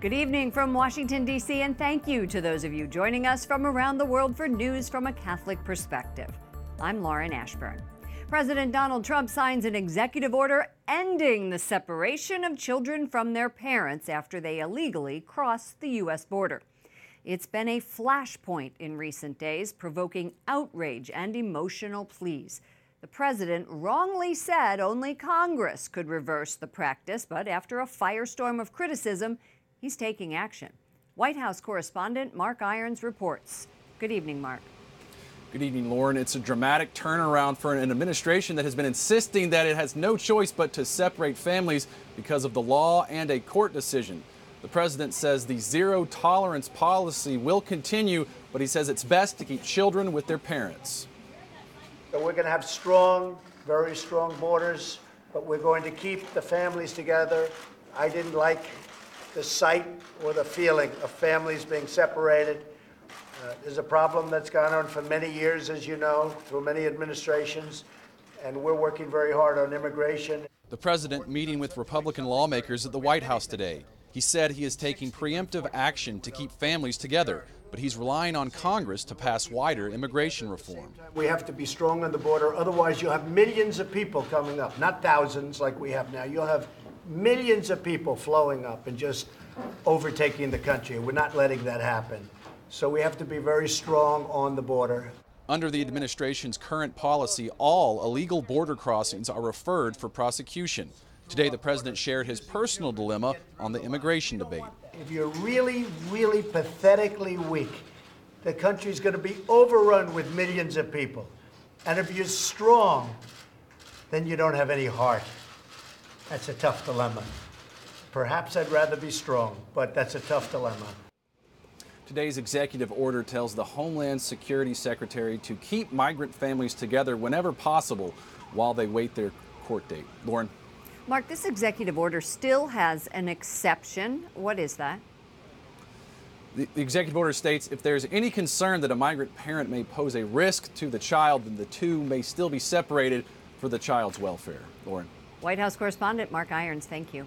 Good evening from Washington, D.C., and thank you to those of you joining us from around the world for news from a Catholic perspective. I'm Lauren Ashburn. President Donald Trump signs an executive order ending the separation of children from their parents after they illegally cross the U.S. border. It's been a flashpoint in recent days, provoking outrage and emotional pleas. The president wrongly said only Congress could reverse the practice, but after a firestorm of criticism, he's taking action. White House Correspondent Mark Irons reports. Good evening, Mark. Good evening, Lauren. It's a dramatic turnaround for an administration that has been insisting that it has no choice but to separate families because of the law and a court decision. The president says the zero-tolerance policy will continue, but he says it's best to keep children with their parents. So we're going to have strong, very strong borders, but we're going to keep the families together. I didn't like the sight or the feeling of families being separated. There's a problem that's gone on for many years, as you know, through many administrations, and we're working very hard on immigration. The president meeting with Republican lawmakers at the White House today. He said he is taking preemptive action to keep families together, but he's relying on Congress to pass wider immigration reform. We have to be strong on the border, otherwise you'll have millions of people coming up, not thousands like we have now. You'll have millions of people flowing up and just overtaking the country. We're not letting that happen. So we have to be very strong on the border. Under the administration's current policy, all illegal border crossings are referred for prosecution. Today, the president shared his personal dilemma on the immigration debate. If you're really, really pathetically weak, the country's going to be overrun with millions of people. And if you're strong, then you don't have any heart. That's a tough dilemma. Perhaps I'd rather be strong, but that's a tough dilemma. Today's executive order tells the Homeland Security Secretary to keep migrant families together whenever possible while they wait their court date. Lauren. Mark, this executive order still has an exception. What is that? The executive order states if there's any concern that a migrant parent may pose a risk to the child, then the two may still be separated for the child's welfare. Lauren. White House Correspondent Mark Irons, thank you.